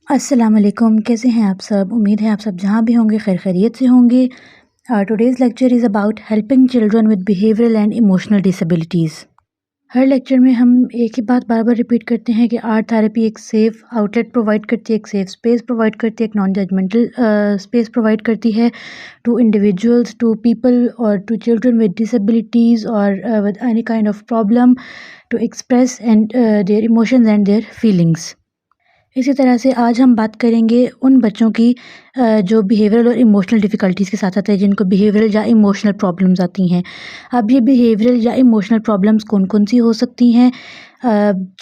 अस्सलाम वालेकुम, कैसे हैं आप सब? उम्मीद है आप सब जहाँ भी होंगे खैर खैरियत से होंगे। Today's lecture is about helping children with behavioural and emotional disabilities. Her lecture में हम एक ही बात बार बार रिपीट करते हैं कि आर्ट थेरेपी एक सेफ़ आउटलेट प्रोवाइड करती है, एक सेफ़ स्पेस प्रोवाइड करती है, एक नॉन जजमेंटल स्पेस प्रोवाइड करती है टू इंडिविजुअल्स, टू पीपल और टू चिल्ड्रन विद डिसेबिलिटीज़ और with any kind of problem to express and their emotions and their feelings. इसी तरह से आज हम बात करेंगे उन बच्चों की जो बिहेवियरल और इमोशनल डिफ़िकल्टीज़ के साथ आते हैं, जिनको बिहेवियरल या इमोशनल प्रॉब्लम्स आती हैं। अब ये बिहेवियरल या इमोशनल प्रॉब्लम्स कौन-कौन सी हो सकती हैं?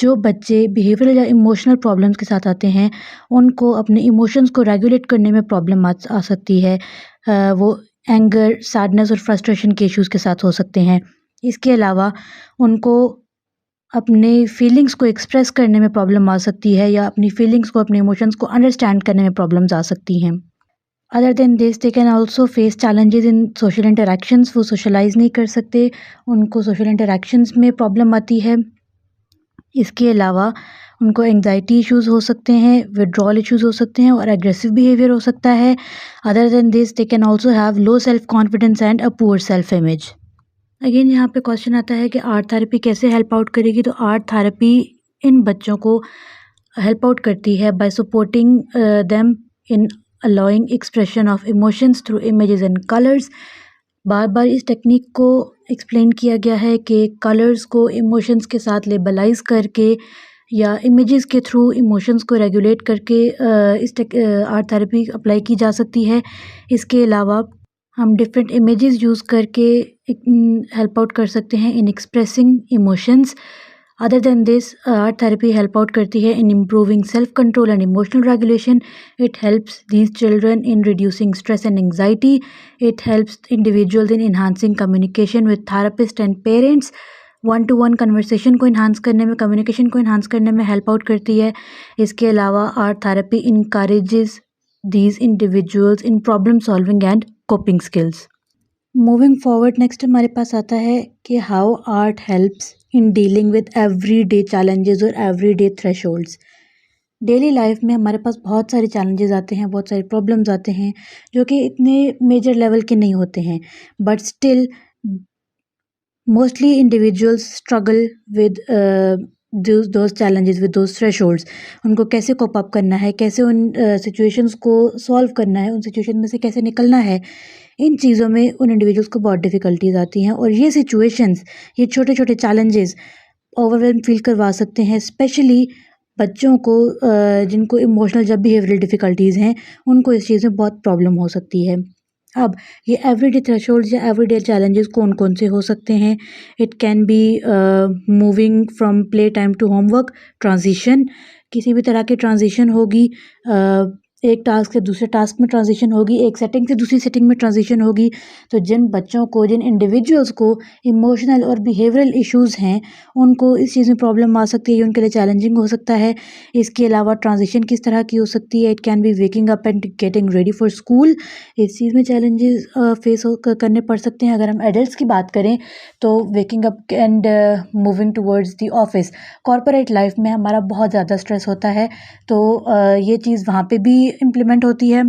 जो बच्चे बिहेवियरल या इमोशनल प्रॉब्लम्स के साथ आते हैं, उनको अपने इमोशंस को रेगुलेट करने में प्रॉब्लम आ सकती है। वो एंगर, सैडनेस और फ्रस्ट्रेशन के इश्यूज़ के साथ हो सकते हैं। इसके अलावा उनको अपने फीलिंग्स को एक्सप्रेस करने में प्रॉब्लम आ सकती है या अपनी फीलिंग्स को, अपने इमोशंस को अंडरस्टैंड करने में प्रॉब्लम्स आ सकती हैं। Other than this they can also face challenges in social interactions. वो सोशलाइज़ नहीं कर सकते, उनको सोशल इंटरैक्शंस में प्रॉब्लम आती है। इसके अलावा उनको एंग्ज़ायटी इश्यूज़ हो सकते हैं, विथड्रॉल इश्यूज़ हो सकते हैं और एग्रेसिव बिहेवियर हो सकता है। Other than this they can also have low self confidence and a poor self image. Again यहाँ पे क्वेश्चन आता है कि आर्ट थेरेपी कैसे हेल्प आउट करेगी? तो आर्ट थेरेपी इन बच्चों को हेल्प आउट करती है by supporting them in allowing expression of emotions through images and colours. बार बार इस टेक्निक को एक्सप्लेन किया गया है कि कलर्स को इमोशंस के साथ लेबलाइज करके या इमेजेस के थ्रू इमोशंस को रेगुलेट करके इस आर्ट थेरेपी अप्लाई की जा सकती है। इसके अलावा हम डिफरेंट इमेजेस यूज़ करके हेल्प आउट कर सकते हैं इन expressing emotions. Other than this art therapy help out करती है in improving self control and emotional regulation. It helps these children in reducing stress and anxiety. It helps individuals in enhancing communication with therapist and parents. One two one conversation को enhance करने में, communication को enhance करने में help out करती है। इसके अलावा art therapy encourages these individuals in problem solving and coping skills. Moving forward next हमारे पास आता है कि how art helps in dealing with everyday challenges और एवरीडे थ्रेशोल्ड्स। डेली लाइफ में हमारे पास बहुत सारे चैलेंजेस आते हैं, बहुत सारे प्रॉब्लम्स आते हैं जो कि इतने मेजर लेवल के नहीं होते हैं, but still mostly individuals struggle with those challenges, with those thresholds. उनको कैसे कोप अप करना है, कैसे उन सिचुएशंस को सॉल्व करना है, उन सिचुएशन में से कैसे निकलना है, इन चीज़ों में उन इंडिविजुअल्स को बहुत डिफ़िकल्टीज़ आती हैं। और ये सिचुएशंस, ये छोटे छोटे चैलेंजेस ओवरवेल्म फील करवा सकते हैं, स्पेशली बच्चों को जिनको इमोशनल जब बिहेवियरल डिफ़िकल्टीज़ हैं, उनको इस चीज़ में बहुत प्रॉब्लम हो सकती है। अब ये एवरीडे थ्रेशोल्ड्स या एवरीडे चैलेंजेस कौन-कौन से हो सकते हैं? It can be moving from play time to homework, transition, किसी भी तरह की ट्रांज़िशन होगी, एक टास्क से दूसरे टास्क में ट्रांज़िशन होगी, एक सेटिंग से दूसरी सेटिंग में ट्रांज़िशन होगी। तो जिन बच्चों को, जिन इंडिविजुअल्स को इमोशनल और बिहेवियरल इश्यूज़ हैं, उनको इस चीज़ में प्रॉब्लम आ सकती है, ये उनके लिए चैलेंजिंग हो सकता है। इसके अलावा ट्रांज़िशन किस तरह की हो सकती है? It can B waking up and getting ready for school. इस चीज़ में चैलेंजेस फेस करने पड़ सकते हैं। अगर हम एडल्ट्स की बात करें तो waking up and moving towards the office, corporate life में हमारा बहुत ज़्यादा स्ट्रेस होता है, तो ये चीज़ वहाँ पे भी इम्प्लीमेंट होती है।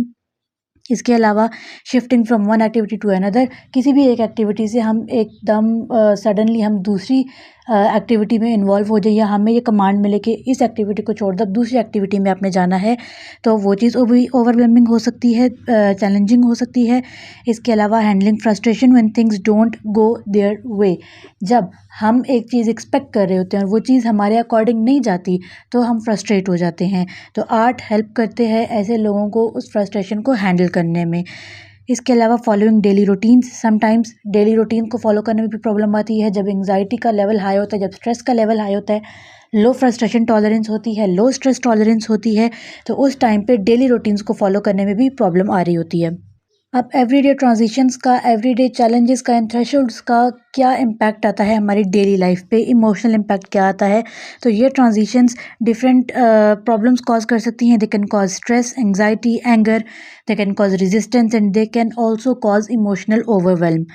इसके अलावा shifting from one activity to another, किसी भी एक एक्टिविटी से हम एकदम सडनली हम दूसरी एक्टिविटी में इन्वॉल्व हो जाइए, हमें ये कमांड मिले कि इस एक्टिविटी को छोड़ दो, अब दूसरी एक्टिविटी में आपने जाना है, तो वो चीज़ भी ओवरवेलमिंग हो सकती है, चैलेंजिंग हो सकती है। इसके अलावा handling frustration when things don't go their way, जब हम एक चीज़ एक्सपेक्ट कर रहे होते हैं और वो चीज़ हमारे अकॉर्डिंग नहीं जाती तो हम फ्रस्ट्रेट हो जाते हैं। तो आर्ट हेल्प करते हैं ऐसे लोगों को उस फ्रस्ट्रेशन को हैंडल करने में। इसके अलावा following daily routines, sometimes daily routine को फॉलो करने में भी प्रॉब्लम आती है। जब एंग्जाइटी का लेवल हाई होता है, जब स्ट्रेस का लेवल हाई होता है, लो फ्रस्ट्रेशन टॉलरेंस होती है, लो स्ट्रेस टॉलरेंस होती है, तो उस टाइम पे डेली रूटीन्स को फॉलो करने में भी प्रॉब्लम आ रही होती है। अब एवरीडे ट्रांजिशंस का, एवरीडे चैलेंजेस का, एंड थ्रेशोल्ड्स का क्या इम्पैक्ट आता है हमारी डेली लाइफ पे, इमोशनल इम्पैक्ट क्या आता है? तो ये ट्रांजिशंस डिफरेंट प्रॉब्लम्स कॉज कर सकती हैं। They can cause stress, anxiety, anger, they can cause resistance and they can also cause emotional overwhelm.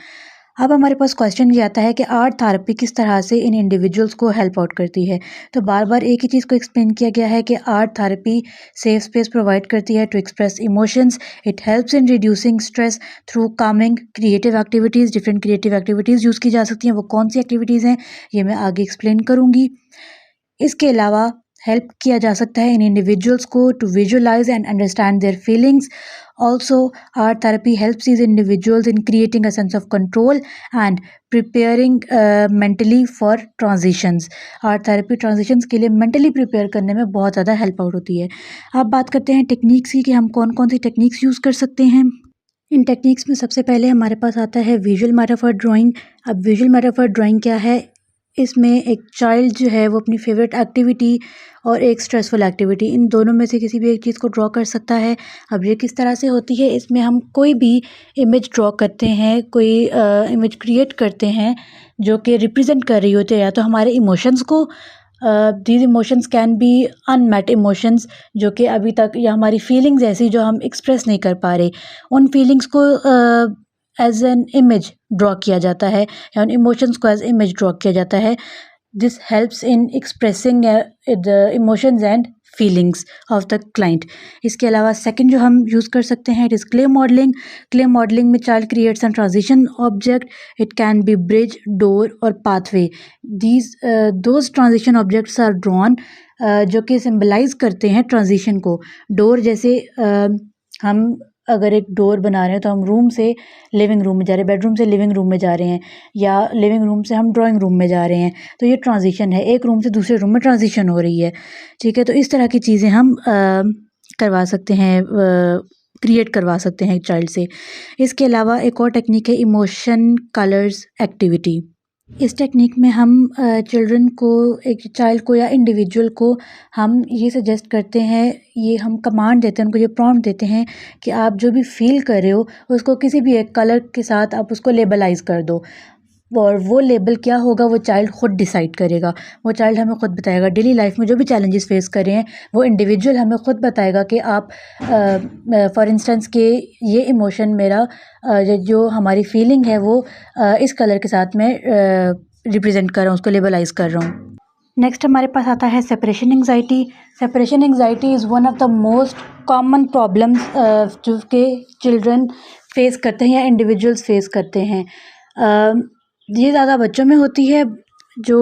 अब हमारे पास क्वेश्चन ये आता है कि आर्ट थेरेपी किस तरह से इन इंडिविजुअल्स को हेल्प आउट करती है। तो बार बार एक ही चीज़ को एक्सप्लेन किया गया है कि art therapy safe space provide करती है to express emotions. It helps in reducing stress through calming creative activities. Different creative activities use की जा सकती हैं। वो कौन सी एक्टिविटीज़ हैं ये मैं आगे एक्सप्लेन करूँगी। इसके अलावा हेल्प किया जा सकता है इन इंडिविजुअल्स को to visualize and understand their feelings. Also, art therapy helps these individuals in creating a sense of control and preparing mentally for transitions. Art therapy transitions के लिए mentally prepare करने में बहुत ज़्यादा help out होती है। अब बात करते हैं टेक्निक्स की कि हम कौन कौन सी टेक्निक्स यूज़ कर सकते हैं। इन टेक्निक्स में सबसे पहले हमारे पास आता है विजुअल मेटाफर ड्राइंग। अब विजुअल मेटाफर ड्राइंग क्या है? इसमें एक चाइल्ड जो है वो अपनी फेवरेट एक्टिविटी और एक स्ट्रेसफुल एक्टिविटी, इन दोनों में से किसी भी एक चीज़ को ड्रॉ कर सकता है। अब ये किस तरह से होती है? इसमें हम कोई भी इमेज ड्रॉ करते हैं, कोई इमेज क्रिएट करते हैं जो कि रिप्रेजेंट कर रही होती है या तो हमारे इमोशंस को। These emotions can be unmet emotions जो कि अभी तक, या हमारी फीलिंग्स ऐसी जो हम एक्सप्रेस नहीं कर पा रहे, उन फीलिंग्स को एज एन इमेज ड्रॉ किया जाता है या उन इमोशंस को एज इमेज ड्रॉ किया जाता है। This helps in expressing the emotions and feelings of the client. इसके अलावा सेकंड जो हम यूज़ कर सकते हैं it is clay modelling. Clay modelling में child creates an transition object. It can be bridge, door और pathway. These those transition objects are drawn जो कि सिम्बलाइज करते हैं ट्रांजिशन को। डोर जैसे हम अगर एक डोर बना रहे हैं तो हम रूम से लिविंग रूम में जा रहे हैं, बेडरूम से लिविंग रूम में जा रहे हैं, या लिविंग रूम से हम ड्राइंग रूम में जा रहे हैं, तो ये ट्रांजिशन है, एक रूम से दूसरे रूम में ट्रांजिशन हो रही है। ठीक है, तो इस तरह की चीज़ें हम करवा सकते हैं, क्रिएट करवा सकते हैं एक चाइल्ड से। इसके अलावा एक और टेक्निक है इमोशन कलर्स एक्टिविटी। इस टेक्निक में हम चिल्ड्रन को, एक चाइल्ड को या इंडिविजुअल को हम ये सजेस्ट करते हैं, ये हम कमांड देते हैं, उनको ये प्रॉम्प्ट देते हैं कि आप जो भी फील कर रहे हो उसको किसी भी एक कलर के साथ आप उसको लेबलाइज कर दो, और वो लेबल क्या होगा वो चाइल्ड ख़ुद डिसाइड करेगा। वो चाइल्ड हमें ख़ुद बताएगा। डेली लाइफ में जो भी चैलेंजेस फेस कर रहे हैं वो इंडिविजुअल हमें ख़ुद बताएगा कि आप फॉर इंस्टेंस कि ये इमोशन मेरा जो हमारी फीलिंग है वो इस कलर के साथ मैं रिप्रेजेंट कर रहा हूँ, उसको लेबलाइज कर रहा हूँ। नेक्स्ट हमारे पास आता है separation anxiety. Separation anxiety is one of the most common problems जो कि चिल्ड्रन फेस करते हैं या इंडिविजुअल्स फेस करते हैं। ये ज़्यादा बच्चों में होती है। जो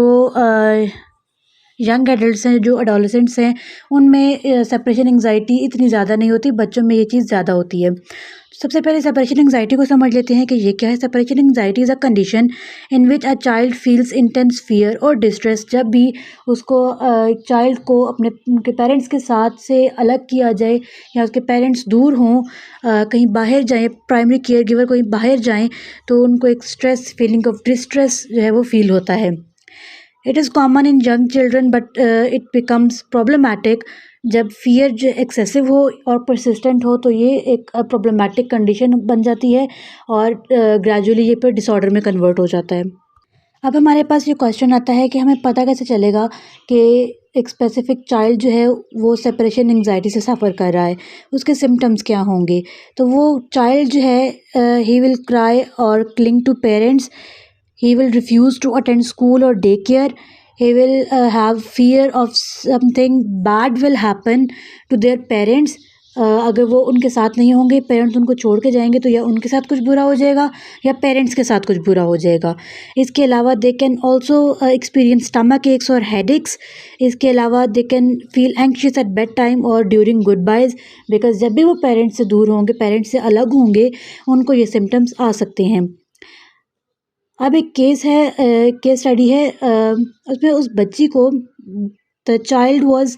यंग एडल्ट्स हैं, जो एडोलेसेंट्स हैं, उनमें सेपरेशन एंग्जाइटी इतनी ज़्यादा नहीं होती, बच्चों में ये चीज़ ज़्यादा होती है। सबसे पहले सेपरेशन एंग्जाइटी को समझ लेते हैं कि ये क्या है। Separation anxiety is a condition in which a child feels intense fear और डिस्ट्रेस। जब भी उसको चाइल्ड को अपने उनके पेरेंट्स के साथ से अलग किया जाए या उसके पेरेंट्स दूर हों, कहीं बाहर जाएं, प्राइमरी केयर गिवर कहीं बाहर जाएं, तो उनको एक स्ट्रेस, फीलिंग ऑफ डिस्ट्रेस जो है वो फील होता है। It is common in young children but it becomes problematic जब फियर जो एक्सेसिव हो और परसिस्टेंट हो, तो ये एक प्रॉब्लमैटिक कंडीशन बन जाती है और ग्रेजुअली ये फिर डिसऑर्डर में कन्वर्ट हो जाता है। अब हमारे पास ये क्वेश्चन आता है कि हमें पता कैसे चलेगा कि एक स्पेसिफिक चाइल्ड जो है वो सेपरेशन एंग्जाइटी से सफ़र कर रहा है, उसके सिम्टम्स क्या होंगे। तो वो चाइल्ड जो है ही विल क्राई और cling to parents, he will refuse to attend school or daycare, he will have fear of something bad will happen to their parents। अगर वो उनके साथ नहीं होंगे, पेरेंट्स उनको छोड़ के जाएंगे, तो या उनके साथ कुछ बुरा हो जाएगा या पेरेंट्स के साथ कुछ बुरा हो जाएगा। इसके अलावा they can also experience stomach aches और हेडेक्स। इसके अलावा they can feel anxious at bedtime और ड्यूरिंग गुड बाइज, बिकॉज जब भी वो पेरेंट्स से दूर होंगे, पेरेंट्स से अलग होंगे, उनको ये सिम्टम्स आ सकते हैं। अब एक केस है, केस स्टडी है, उसमें उस बच्ची को, the child was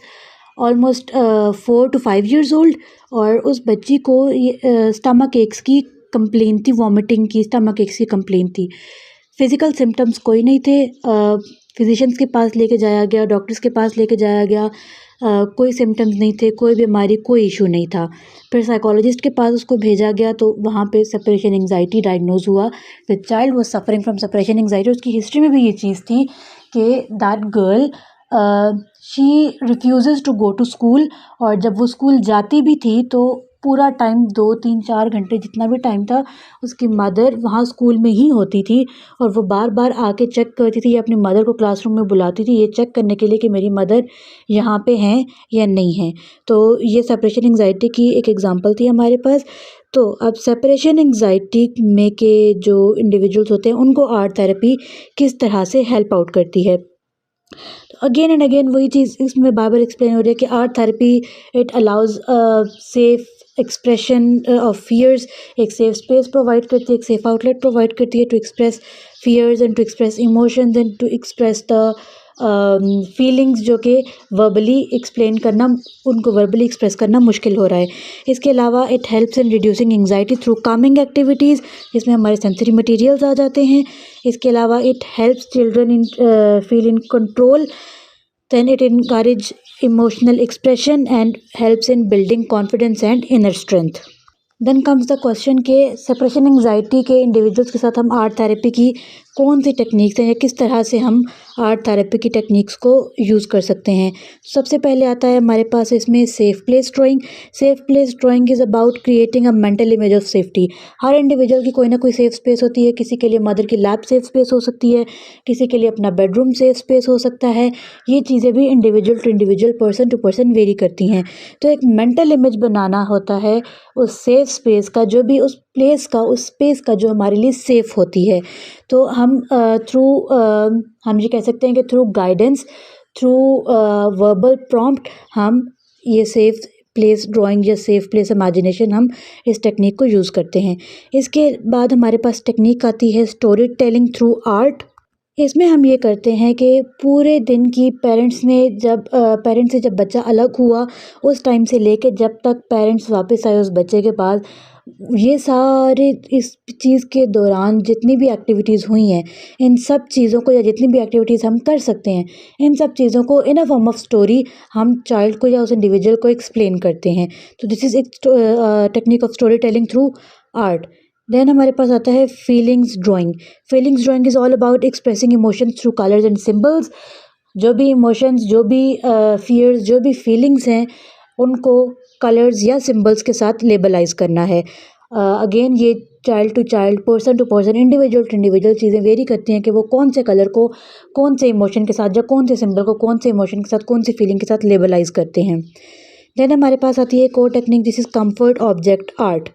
almost 4 to 5 years old, और उस बच्ची को स्टमक एक्स की कंप्लेन थी, वॉमिटिंग की, स्टमक एक्स की कंप्लेन थी। फिज़िकल सिम्टम्स कोई नहीं थे। फिजिशियंस के पास लेके जाया गया, डॉक्टर्स के पास लेके जाया गया, कोई सिम्टम्स नहीं थे, कोई बीमारी, कोई इशू नहीं था। फिर साइकोलॉजिस्ट के पास उसको भेजा गया, तो वहाँ पे सेपरेशन एंग्जाइटी डायग्नोज हुआ। The child was suffering from separation anxiety. उसकी हिस्ट्री में भी ये चीज़ थी कि that girl she refuses to go to school, और जब वो स्कूल जाती भी थी तो पूरा टाइम 2 3 4 घंटे जितना भी टाइम था उसकी मदर वहाँ स्कूल में ही होती थी और वो बार बार आके चेक करती थी या अपनी मदर को क्लासरूम में बुलाती थी ये चेक करने के लिए कि मेरी मदर यहाँ पे हैं या नहीं हैं। तो ये सेपरेशन एंग्जाइटी की एक एग्जांपल थी हमारे पास। तो अब सेपरेशन एंग्जाइटी में के जो इंडिविजुअल्स होते हैं उनको आर्ट थेरेपी किस तरह से हेल्प आउट करती है। अगेन एंड अगेन वही चीज़ इसमें बार बार एक्सप्लेन हो रही है कि art therapy it allows safe expression of fears, एक सेफ स्पेस प्रोवाइड करती है, एक सेफ आउटलेट प्रोवाइड करती है to express fears and to express emotions and to express the feelings जो कि वर्बली एक्सप्लेन करना, उनको वर्बली एक्सप्रेस करना मुश्किल हो रहा है। इसके अलावा it helps in reducing anxiety through Kameng activities जिसमें हमारे सेंसरी मटेरियल्स आ जाते हैं। इसके अलावा it helps children in feel in control, then it encourage emotional expression and helps in building confidence and inner strength. Then comes the question के separation anxiety के individuals के साथ हम आर्ट थेरेपी की कौन सी टेक्निक्स हैं या किस तरह से हम आर्ट थेरेपी की टेक्निक्स को यूज़ कर सकते हैं। सबसे पहले आता है हमारे पास इसमें safe place drawing. Safe place drawing is about creating a mental image of safety. Her individual की कोई ना कोई सेफ स्पेस होती है। किसी के लिए मदर की लैब सेफ स्पेस हो सकती है, किसी के लिए अपना बेडरूम सेफ स्पेस हो सकता है। ये चीज़ें भी individual to individual, person to person vary करती हैं। तो एक मेंटल इमेज बनाना होता है उस सेफ स्पेस का, जो भी उस प्लेस का, उस स्पेस का जो हमारे लिए सेफ होती है। तो हम हम ये कह सकते हैं कि through guidance, through verbal prompt हम ये सेफ प्लेस ड्राइंग या सेफ प्लेस इमेजिनेशन हम इस टेक्निक को यूज़ करते हैं। इसके बाद हमारे पास टेक्निक आती है स्टोरी टेलिंग थ्रू आर्ट। इसमें हम ये करते हैं कि पूरे दिन की पेरेंट्स से जब बच्चा अलग हुआ उस टाइम से लेके जब तक पेरेंट्स वापस आए उस बच्चे के पास, ये सारे इस चीज़ के दौरान जितनी भी एक्टिविटीज़ हुई हैं, इन सब चीज़ों को या जितनी भी एक्टिविटीज़ हम कर सकते हैं, इन सब चीज़ों को in a form of story हम चाइल्ड को या उस इंडिविजुअल को एक्सप्लेन करते हैं। तो दिस इज़ एक technique of story telling through art. Then हमारे पास आता है feelings drawing. Feelings drawing is all about expressing emotions through colours and symbols. जो भी इमोशंस, जो भी फियर्स, जो भी फीलिंग्स हैं उनको कलर्स या सिम्बल्स के साथ लेबलाइज करना है। अगेन ये child to child, person to person, individual to individual चीज़ें वेरी करती हैं कि वो कौन से कलर को कौन से इमोशन के साथ या कौन से सिम्बल को कौन से इमोशन के साथ, कौन सी फीलिंग के साथ लेबलाइज करते हैं। देन हमारे पास आती है एक और technique, this is comfort object art.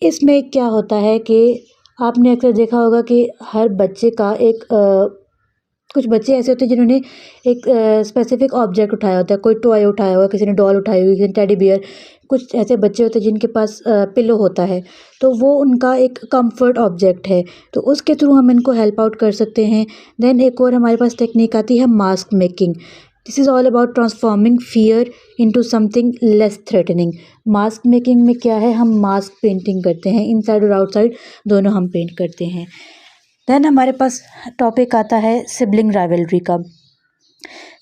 इसमें क्या होता है कि आपने अक्सर देखा होगा कि हर बच्चे का एक कुछ बच्चे ऐसे होते हैं जिन्होंने एक स्पेसिफिक ऑब्जेक्ट उठाया होता है। कोई टॉय उठाया हुआ, किसी ने डॉल उठाई हुई, किसी ने टेडी बियर। कुछ ऐसे बच्चे होते हैं जिनके पास पिलो होता है, तो वो उनका एक कंफर्ट ऑब्जेक्ट है, तो उसके थ्रू हम इनको हेल्प आउट कर सकते हैं। देन एक और हमारे पास टेक्निक आती है mask making. This is all about transforming fear into something less threatening. Mask making में क्या है, हम मास्क पेंटिंग करते हैं, इनसाइड और आउटसाइड दोनों हम पेंट करते हैं। देन हमारे पास टॉपिक आता है सिबलिंग राइवलरी का।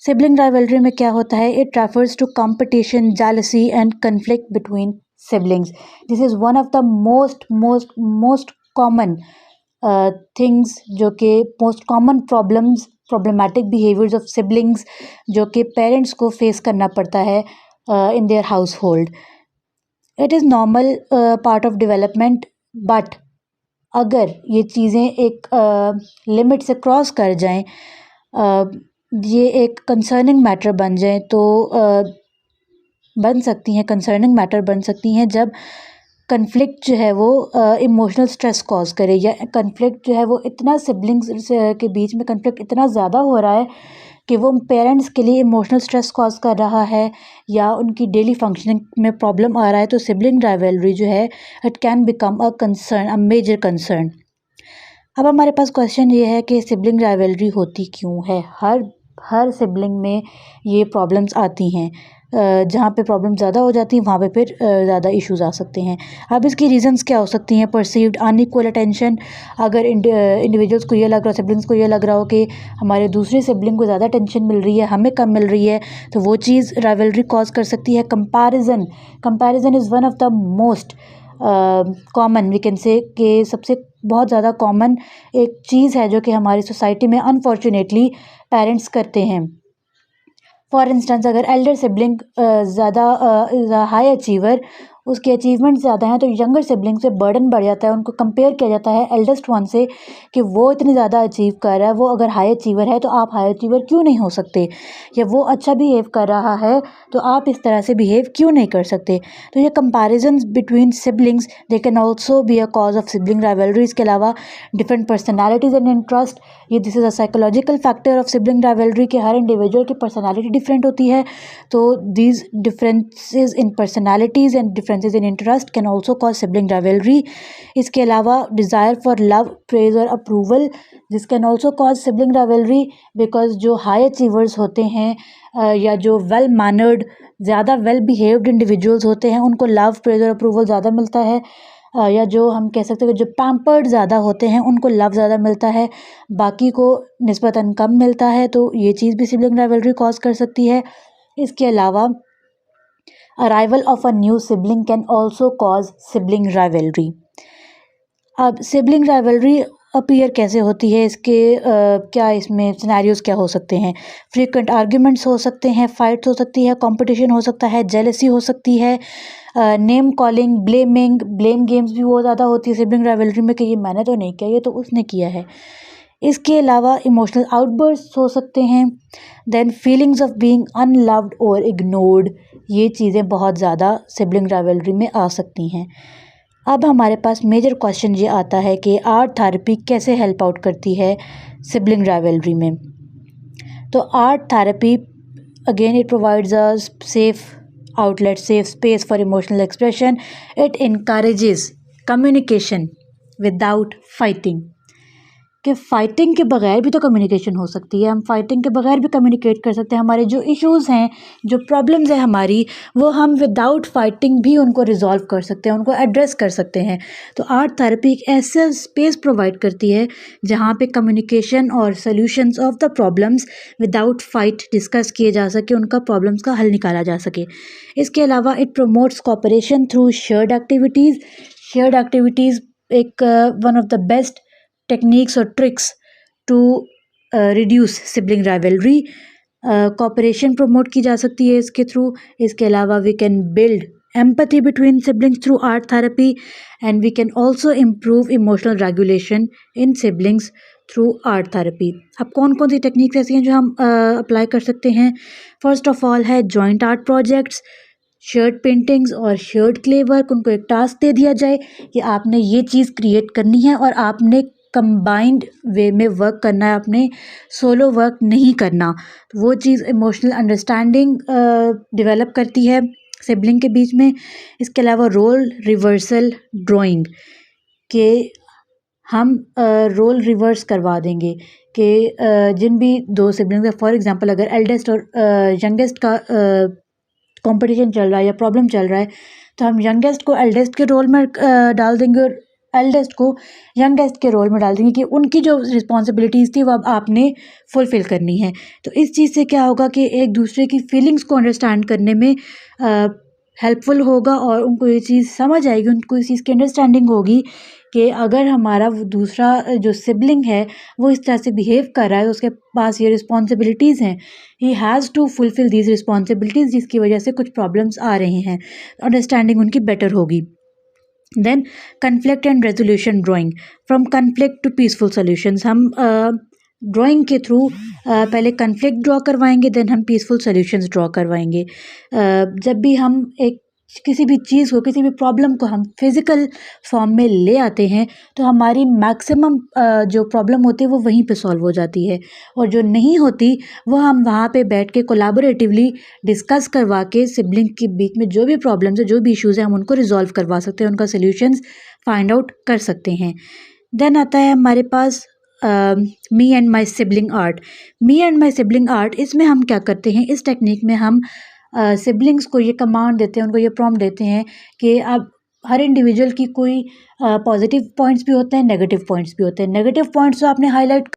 सिबलिंग राइवलरी में क्या होता है, it refers to competition, jealousy and conflict between siblings. This is one of the most common things, जो कि most common problematic behaviours of siblings जो कि पेरेंट्स को फेस करना पड़ता है in their household. It is normal part of development, but अगर ये चीज़ें एक लिमिट से क्रॉस कर जाएं, ये एक कंसर्निंग मैटर बन जाएं, तो कंसर्निंग मैटर बन सकती हैं जब कन्फ्लिक्ट जो है वो इमोशनल स्ट्रेस कॉज करे, या कन्फ्लिक्ट जो है वो इतना सिबलिंग्स के बीच में कन्फ्लिक्ट इतना ज़्यादा हो रहा है कि वो पेरेंट्स के लिए इमोशनल स्ट्रेस कॉज कर रहा है या उनकी डेली फंक्शनिंग में प्रॉब्लम आ रहा है। तो सिबलिंग राइवलरी जो है it can become a concern, a major concern. अब हमारे पास क्वेश्चन ये है कि सिबलिंग राइवलरी होती क्यों है। हर सिबलिंग में ये प्रॉब्लम्स आती हैं। जहाँ पे प्रॉब्लम ज़्यादा हो जाती हैं वहाँ पे फिर ज़्यादा इश्यूज़ आ सकते हैं। अब इसकी रीज़न्स क्या हो सकती हैं, परसीव्ड अनइक्वल अटेंशन। अगर इंडिविजुअल्स को ये लग रहा हो, सिबलिंग्स को ये लग रहा हो कि हमारे दूसरे सिबलिंग को ज़्यादा अटेंशन मिल रही है, हमें कम मिल रही है, तो वो चीज़ राइवलरी कॉज कर सकती है। Comparison is one of the most common, we can say कि सबसे बहुत ज़्यादा कॉमन एक चीज़ है जो कि हमारी सोसाइटी में अनफॉर्चुनेटली पेरेंट्स करते हैं। फॉर इंस्टेंस अगर एल्डर सिबलिंग ज़्यादा हाई अचीवर, उसके अचीवमेंट ज़्यादा हैं, तो यंगर सिबलिंग से बर्डन बढ़ जाता है, उनको कंपेयर किया जाता है एल्डेस्ट वन से कि वो इतनी ज़्यादा अचीव कर रहा है, वो अगर हाई अचीवर है तो आप हाई अचीवर क्यों नहीं हो सकते, या वो अच्छा बिहेव कर रहा है तो आप इस तरह से बिहेव क्यों नहीं कर सकते। तो ये comparisons between siblings they can also be a cause of sibling rivalry. इसके अलावा डिफरेंट पर्सनैलिटीज़ एंड इंटरेस्ट, ये this is a psychological factor of sibling rivalry कि हर इंडिविजुअल की पर्सनैलिटी डिफरेंट होती है, तो these differences in personalities and differences in interest can also cause sibling rivalry. इसके अलावा डिज़ायर फॉर लव, प्रेज और approval, this can also cause sibling rivalry because जो high achievers होते हैं या जो वेल मैनर्ड, ज़्यादा वेल बिहेव्ड इंडिविजुअल्स होते हैं, उनको लव, प्रेज और अप्रूवल ज़्यादा मिलता है, या जो हम कह सकते हैं कि जो पैम्पर्ड ज़्यादा होते हैं उनको लव ज़्यादा मिलता है, बाकी को निस्बतन कम मिलता है, तो ये चीज़ भी सिबलिंग राइवलरी कॉज कर सकती है। इसके अलावा arrival of a new sibling can also cause sibling rivalry. अब सिबलिंग राइवलरी अपीयर कैसे होती है, इसके क्या इसमें सिनेरियोज क्या हो सकते हैं। फ्रीक्वेंट आर्ग्यूमेंट्स हो सकते हैं, फाइट्स हो सकती है, कंपटीशन हो सकता है, जेलसी हो सकती है, नेम कॉलिंग, ब्लेम गेम्स भी बहुत ज़्यादा होती है सिबलिंग राइवलरी में कि ये मैंने तो नहीं किया, ये तो उसने किया है। इसके अलावा इमोशनल आउटबर्स्ट हो सकते हैं, then feelings of being unloved और इग्नोर्ड, ये चीज़ें बहुत ज़्यादा सिबलिंग राइवलरी में आ सकती हैं। अब हमारे पास मेजर क्वेश्चन ये आता है कि आर्ट थेरेपी कैसे हेल्प आउट करती है सिबलिंग राइवलरी में। तो art therapy again it provides a safe outlet, safe space for emotional expression. It encourages communication without fighting, कि फ़ाइटिंग के बगैर भी तो कम्युनिकेशन हो सकती है, हम फाइटिंग के बगैर भी कम्युनिकेट कर सकते हैं। हमारे जो इश्यूज़ हैं, जो प्रॉब्लम्स हैं हमारी, वो हम विदाउट फाइटिंग भी उनको रिजॉल्व कर सकते हैं, उनको एड्रेस कर सकते हैं। तो आर्ट थेरेपी एक ऐसा स्पेस प्रोवाइड करती है जहाँ पे कम्युनिकेशन और solutions of the problems without fight discuss किए जा सके, उनका प्रॉब्लम्स का हल निकाला जा सके। इसके अलावा it promotes cooperation through shared activities. Shared activities एक one of the best techniques और tricks to reduce sibling rivalry. Cooperation promote की जा सकती है इसके थ्रू। इसके अलावा we can build empathy between siblings through art therapy, and we can also improve emotional regulation in siblings through art therapy. अब कौन कौन सी टेक्निक्स ऐसी हैं जो हम अप्लाई कर सकते हैं। फर्स्ट ऑफ ऑल है joint art projects, shared paintings और शेयर्ड क्ले वर्क। उनको एक टास्क दे दिया जाए कि आपने ये चीज़ क्रिएट करनी है और आपने कंबाइंड वे में वर्क करना है, आपने सोलो वर्क नहीं करना। तो वो चीज़ इमोशनल अंडरस्टैंडिंग डेवलप करती है सिबलिंग के बीच में। इसके अलावा रोल रिवर्सल ड्राइंग, के हम रोल रिवर्स करवा देंगे कि जिन भी दो सिबलिंग्स हैं, फॉर एग्जांपल अगर एल्डेस्ट और यंगेस्ट का कंपटीशन चल रहा है या प्रॉब्लम चल रहा है, तो हम यंगेस्ट को एल्डेस्ट के रोल में डाल देंगे और एल्डेस्ट को यंगेस्ट के रोल में डाल देंगे कि उनकी जो रिस्पॉन्सिबिलिटीज़ थी वो अब आपने फुलफ़िल करनी है। तो इस चीज़ से क्या होगा कि एक दूसरे की फीलिंग्स को अंडरस्टैंड करने में हेल्पफुल होगा और उनको ये चीज़ समझ आएगी, उनको इस चीज़ की अंडरस्टैंडिंग होगी कि अगर हमारा वो दूसरा जो सिबलिंग है वो इस तरह से बिहेव कर रहा है तो उसके पास ये रिस्पॉन्सिबिलिटीज़ हैं, he has to fulfil these responsibilities, जिसकी वजह से कुछ प्रॉब्लम्स आ रहे हैं। अंडरस्टैंडिंग उनकी बेटर होगी। Then conflict and resolution drawing, from conflict to peaceful solutions. हम ड्राइंग के थ्रू पहले कन्फ्लिक्ट ड्रॉ करवाएंगे, देन हम पीसफुल सॉल्यूशंस ड्रॉ करवाएंगे। जब भी हम एक किसी भी चीज़ को, किसी भी प्रॉब्लम को हम फिज़िकल फॉर्म में ले आते हैं तो हमारी मैक्सिमम जो प्रॉब्लम होती है वो वहीं पे सॉल्व हो जाती है, और जो नहीं होती वो हम वहाँ पे बैठ के कोलैबोरेटिवली डिस्कस करवा के सिबलिंग के बीच में जो भी प्रॉब्लम्स है, जो भी इश्यूज़ हैं, हम उनको रिजॉल्व करवा सकते हैं, उनका सॉल्यूशंस फाइंड आउट कर सकते हैं। देन आता है हमारे पास me and my sibling art. Me and my sibling art, इसमें हम क्या करते हैं, इस टेक्निक में हम सिबलिंग्स को ये कमांड देते हैं, उनको ये प्रॉम्प्ट देते हैं कि अब हर इंडिविजुअल की कोई पॉजिटिव पॉइंट्स भी होते हैं, नेगेटिव पॉइंट्स भी होते हैं। नेगेटिव पॉइंट्स तो आपने हाईलाइट